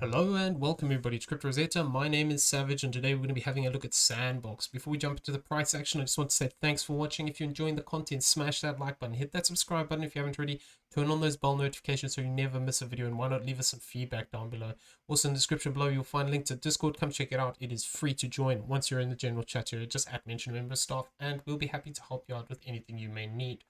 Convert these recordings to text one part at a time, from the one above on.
Hello and welcome everybody to Crypto Rosetta. My name is Savage and today we're going to be having a look at Sandbox. Before we jump into the price action, I just want to say thanks for watching. If you're enjoying the content, smash that like button, hit that subscribe button if you haven't already, turn on those bell notifications so you never miss a video, and why not leave us some feedback down below. Also in the description below you'll find a link to Discord. Come check it out. It is free to join. Once you're in the general chat here, just mention member staff and we'll be happy to help you out with anything you may need.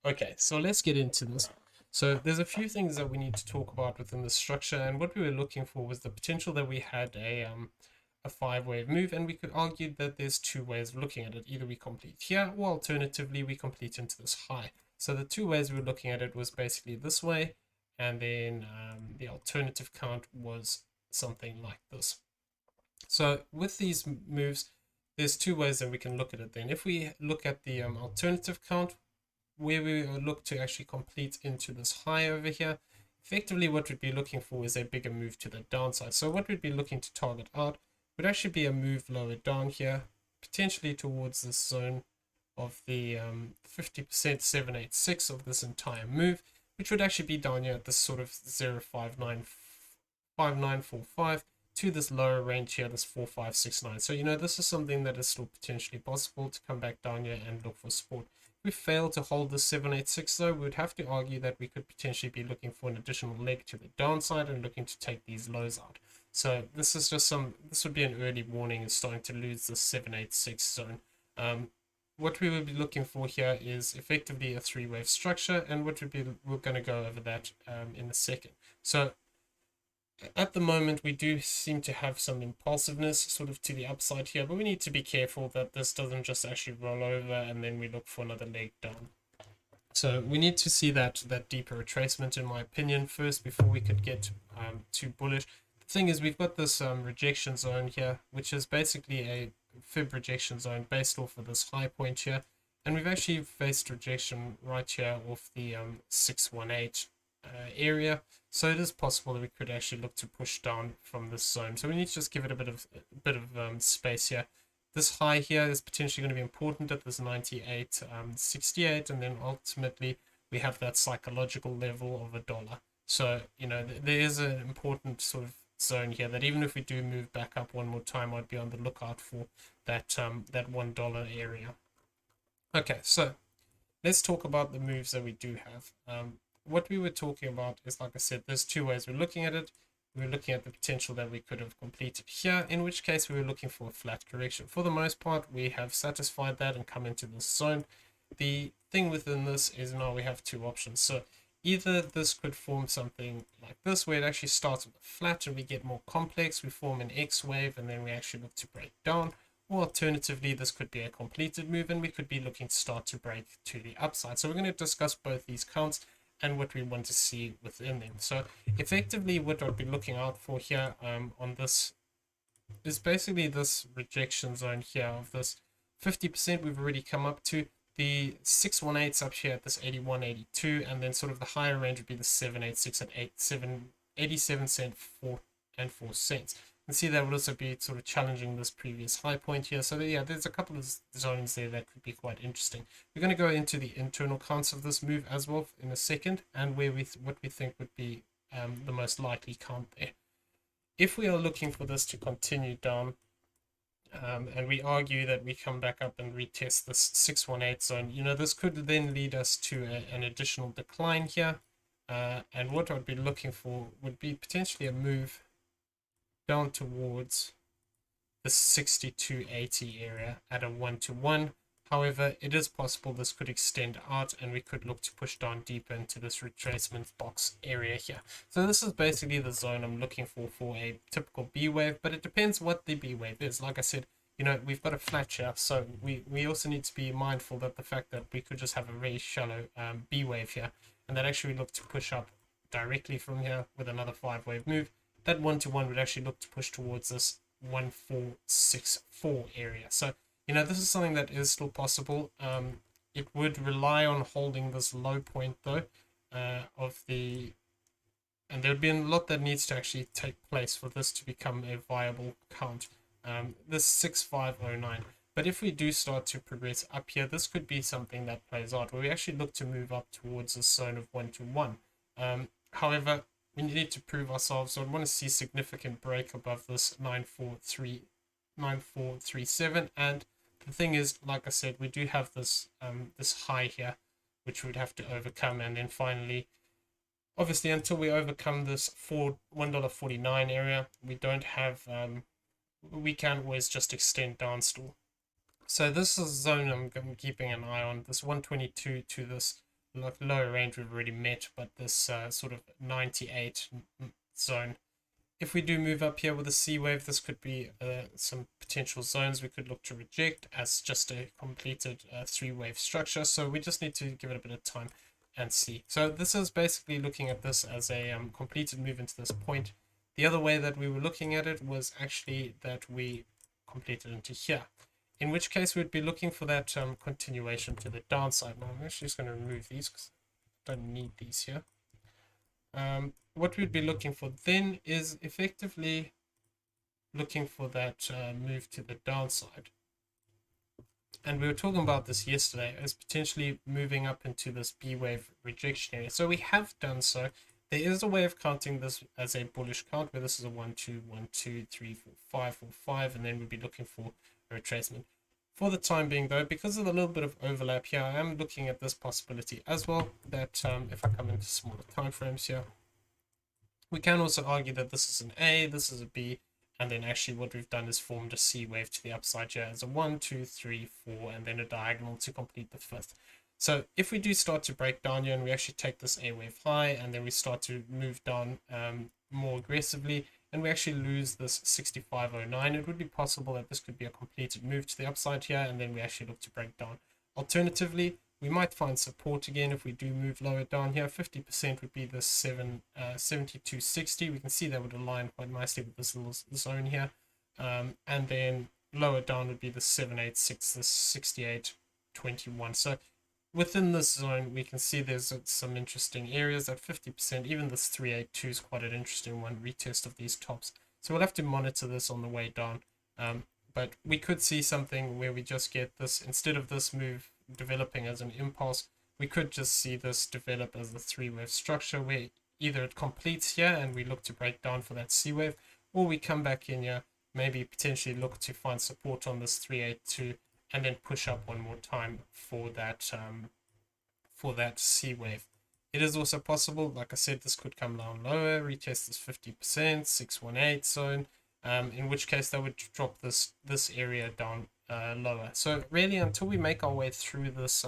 Okay, so let's get into this. So there's a few things that we need to talk about within the structure, and what we were looking for was the potential that we had a 5-wave move, and we could argue that there's two ways of looking at it. Either we complete here, or alternatively we complete into this high. So the two ways we were looking at it was basically this way, and then the alternative count was something like this. So with these moves, there's two ways that we can look at it. Then if we look at the alternative count, where we look to actually complete into this high over here, effectively what we'd be looking for is a bigger move to the downside. So what we'd be looking to target out would actually be a move lower down here, potentially towards this zone of the 50% 786 of this entire move, which would actually be down here at this sort of 0.5945 to this lower range here, this 4569. So this is something that is still potentially possible to come back down here and look for support. If we fail to hold the 786 though, we would have to argue that we could potentially be looking for an additional leg to the downside and looking to take these lows out. So this is just this would be an early warning and starting to lose the 786 zone. What we would be looking for here is effectively a three-wave structure, and we're going to go over that in a second. So at the moment, we do seem to have some impulsiveness sort of to the upside here, but we need to be careful that this doesn't just actually roll over and then we look for another leg down. So we need to see that deeper retracement, in my opinion, first before we could get too bullish. The thing is, we've got this rejection zone here, which is basically a fib rejection zone based off of this high point here, and we've actually faced rejection right here off the 618 area. So it is possible that we could actually look to push down from this zone. So we need to just give it a bit of space here. This high here is potentially going to be important at this 98.68, and then ultimately we have that psychological level of $1. So there is an important sort of zone here that even if we do move back up one more time, I'd be on the lookout for that $1 area. Okay, so let's talk about the moves that we do have. What we were talking about is, like I said, there's two ways we're looking at it. We're looking at the potential that we could have completed here, in which case we were looking for a flat correction. For the most part, we have satisfied that and come into this zone. The thing within this is now we have two options. So either this could form something like this, where it actually starts with a flat and we get more complex, we form an X wave, and then we actually look to break down. Or alternatively, this could be a completed move and we could be looking to start to break to the upside. So we're going to discuss both these counts and what we want to see within them. So effectively what I'd be looking out for here on this is basically this rejection zone here of this 50% we've already come up to. The 618's up here at this 81.82, and then sort of the higher range would be the 786 at 87 cents 4 cents. And see that would also be sort of challenging this previous high point here. So yeah, there's a couple of zones there that could be quite interesting. We're going to go into the internal counts of this move as well in a second, and what we think would be the most likely count there. If we are looking for this to continue down, and we argue that we come back up and retest this 618 zone, this could then lead us to an additional decline here. And what I'd be looking for would be potentially a move down towards the 62.80 area at a 1-to-1. However, it is possible this could extend out and we could look to push down deeper into this retracement box area here. So this is basically the zone I'm looking for a typical B wave, but it depends what the B wave is. Like I said, we've got a flat here, so we also need to be mindful that the fact that we could just have a very shallow B wave here, and that actually we look to push up directly from here with another 5-wave move. That 1-to-1 would actually look to push towards this 1464 area. So this is something that is still possible. It would rely on holding this low point though, and there'd be a lot that needs to actually take place for this to become a viable count. This 6509. But if we do start to progress up here, this could be something that plays out where we actually look to move up towards this zone of 1-to-1. However, we need to prove ourselves. So I want to see significant break above this 9437. And the thing is, like I said, we do have this this high here, which we'd have to overcome. And then finally, obviously, until we overcome this $1.49 area, we don't have we can always just extend down still. So this is a zone I'm keeping an eye on. This 122 to this lower range we've already met, but this sort of 98 zone. If we do move up here with a C wave, this could be some potential zones we could look to reject as just a completed 3-wave structure. So we just need to give it a bit of time and see. So this is basically looking at this as a completed move into this point. The other way that we were looking at it was actually that we completed into here, in which case we'd be looking for that continuation to the downside. Now I'm actually just going to remove these because I don't need these here. What we'd be looking for then is effectively looking for that move to the downside. And we were talking about this yesterday as potentially moving up into this B wave rejection area. So we have done so. There is a way of counting this as a bullish count where this is a 1 2 1 2 3 4 5 4 5, and then we'd be looking for a retracement. For the time being though, because of a little bit of overlap here, I am looking at this possibility as well, that if I come into smaller time frames here, we can also argue that this is an A, this is a B, and then actually what we've done is formed a C wave to the upside here as a 1 2 3 4, and then a diagonal to complete the fifth. So if we do start to break down here and we actually take this A wave high, and then we start to move down more aggressively, and we actually lose this 6509, it would be possible that this could be a completed move to the upside here, and then we actually look to break down. Alternatively, we might find support again if we do move lower down here. 50% would be this 7260. We can see that would align quite nicely with this little zone here. And then lower down would be the 786, this 6821. So within this zone, we can see there's some interesting areas at 50%. Even this 382 is quite an interesting one, retest of these tops. So we'll have to monitor this on the way down. But we could see something where we just get this, instead of this move developing as an impulse, we could just see this develop as a 3-wave structure where either it completes here and we look to break down for that C wave, or we come back in here, maybe potentially look to find support on this 382, and then push up one more time for that C wave. It is also possible, like I said, this could come down lower, retest this 50%, 618 zone, in which case that would drop this area down lower. So really, until we make our way through this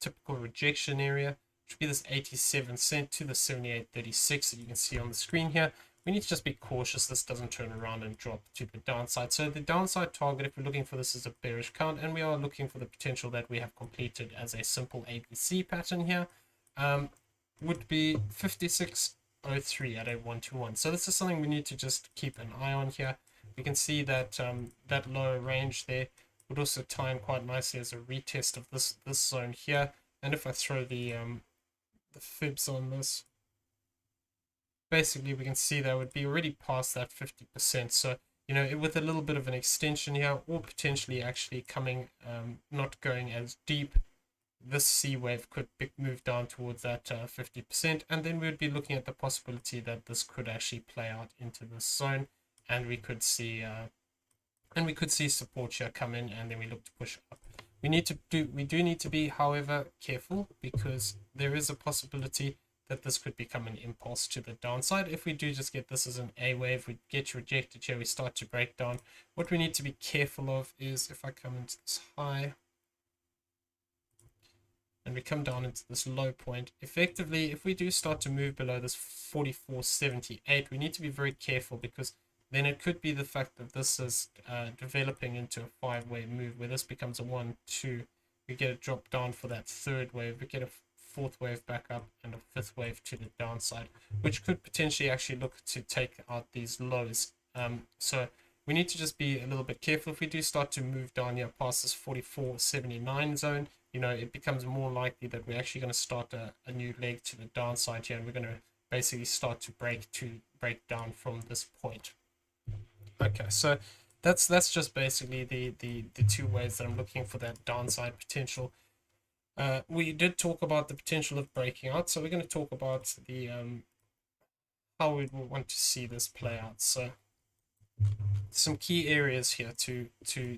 typical rejection area, which would be this 87 cent to the 78.36 that you can see on the screen here, we need to just be cautious this doesn't turn around and drop to the downside. So the downside target, if we're looking for this, is a bearish count, and we are looking for the potential that we have completed as a simple ABC pattern here, would be 56.03 at a 121. So this is something we need to just keep an eye on here. We can see that that lower range there would also time quite nicely as a retest of this zone here. And if I throw the fibs on this, basically we can see that would be already past that 50%. So, you know, with a little bit of an extension here, or potentially actually coming, not going as deep, this C wave could move down towards that 50%, and then we would be looking at the possibility that this could actually play out into this zone, and we could see support here come in, and then we look to push up. We do need to be, however, careful, because there is a possibility that this could become an impulse to the downside. If we do just get this as an A wave, we get rejected here, we start to break down. What we need to be careful of is if I come into this high and we come down into this low point, effectively, if we do start to move below this 44.78, we need to be very careful, because then it could be the fact that this is developing into a 5-wave move where this becomes a 1 2, we get a drop down for that 3rd wave, we get a 4th wave back up, and a 5th wave to the downside, which could potentially actually look to take out these lows. So we need to just be a little bit careful. If we do start to move down here past this 44.79 zone, you know, it becomes more likely that we're actually going to start a new leg to the downside here, and we're going to basically start to break down from this point. Okay, so that's just basically the two ways that I'm looking for that downside potential. We did talk about the potential of breaking out, so we're going to talk about the how we would want to see this play out. So some key areas here to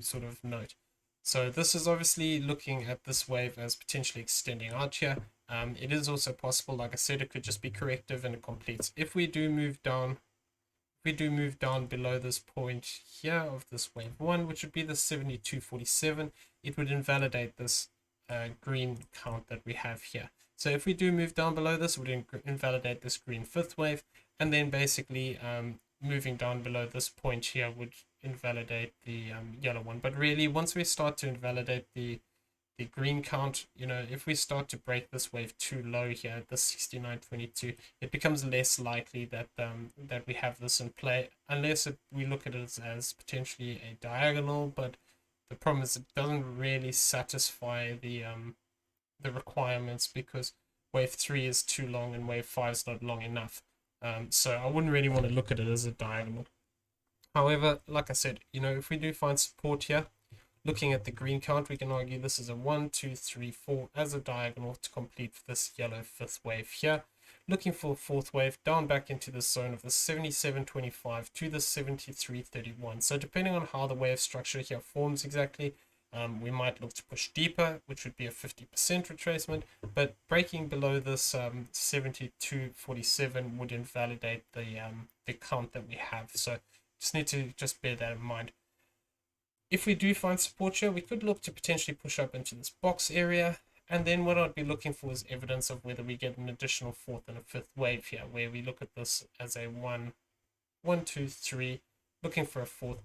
sort of note. So this is obviously looking at this wave as potentially extending out here. It is also possible, like I said, it could just be corrective and it completes. If we do move down below this point here of this wave 1, which would be the 72.47, it would invalidate this green count that we have here. So if we do move down below this, it would invalidate this green 5th wave, and then basically moving down below this point here would invalidate the yellow one. But really, once we start to invalidate the green count, you know, if we start to break this wave too low here at the 69.22, it becomes less likely that that we have this in play, unless we look at it as potentially a diagonal. But the problem is it doesn't really satisfy the requirements, because wave 3 is too long and wave 5 is not long enough. So I wouldn't really want to look at it as a diagonal. However, like I said, you know, if we do find support here, looking at the green count, we can argue this is a 1, 2, 3, 4 as a diagonal to complete this yellow 5th wave here. Looking for a 4th wave down back into the zone of the 77.25 to the 73.31. So depending on how the wave structure here forms exactly, we might look to push deeper, which would be a 50% retracement, but breaking below this 72.47 would invalidate the count that we have. So just need to bear that in mind. If we do find support here, we could look to potentially push up into this box area, and then what I'd be looking for is evidence of whether we get an additional 4th and a 5th wave here, where we look at this as a 1, 2, 3, looking for a 4th.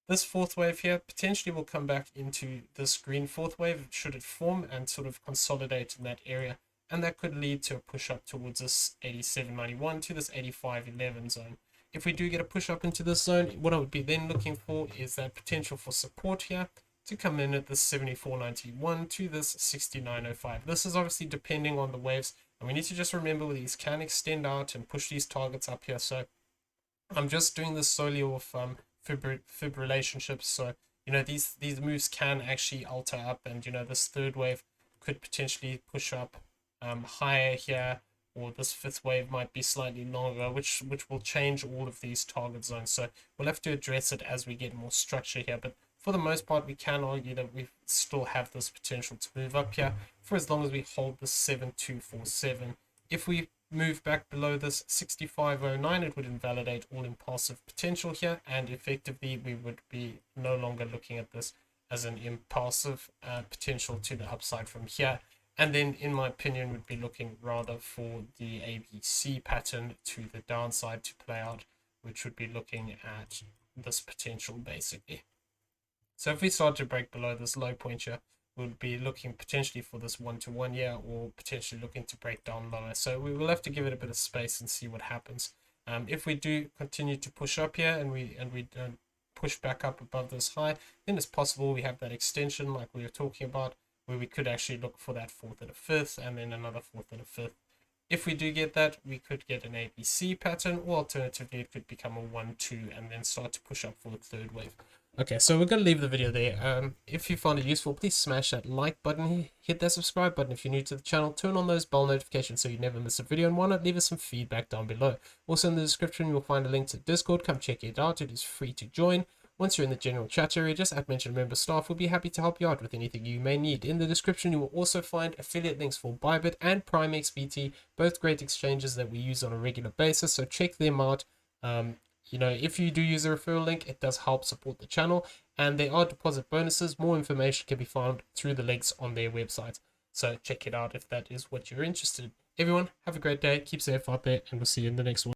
This 4th wave here potentially will come back into this green 4th wave should it form and sort of consolidate in that area, and that could lead to a push up towards this 87.91 to this 85.11 zone. If we do get a push up into this zone, what I would be then looking for is that potential for support here to come in at this 74.91 to this 69.05. This is obviously depending on the waves, and we need to just remember these can extend out and push these targets up here. So I'm just doing this solely off fib relationships. So, you know, these moves can actually alter up, and, you know, this 3rd wave could potentially push up higher here, or this 5th wave might be slightly longer, which will change all of these target zones. So we'll have to address it as we get more structure here. But for the most part, we can argue that we still have this potential to move up here for as long as we hold the 7247. If we move back below this 6509, it would invalidate all impulsive potential here, and effectively we would be no longer looking at this as an impulsive potential to the upside from here. And then, in my opinion, would be looking rather for the ABC pattern to the downside to play out, which would be looking at this potential basically. So if we start to break below this low point here, we'll be looking potentially for this 1-to-1 here, or potentially looking to break down lower. So we will have to give it a bit of space and see what happens. If we do continue to push up here and we don't push back up above this high, then it's possible we have that extension like we were talking about, where we could actually look for that 4th and a 5th, and then another 4th and a 5th. If we do get that, we could get an ABC pattern, or alternatively it could become a 1-2 and then start to push up for the 3rd wave. Okay, so we're going to leave the video there. If you found it useful, please smash that like button, hit that subscribe button if you're new to the channel, turn on those bell notifications so you never miss a video, and why not leave us some feedback down below. Also in the description you'll find a link to Discord. Come check it out, it is free to join. Once you're in the general chat area, just @mention member staff will be happy to help you out with anything you may need. In the description, you will also find affiliate links for BYBIT and PrimeXBT, both great exchanges that we use on a regular basis, so check them out. You know, if you do use a referral link, it does help support the channel, and there are deposit bonuses. More information can be found through the links on their website, so check it out if that is what you're interested in. Everyone, have a great day, keep safe out there, and we'll see you in the next one.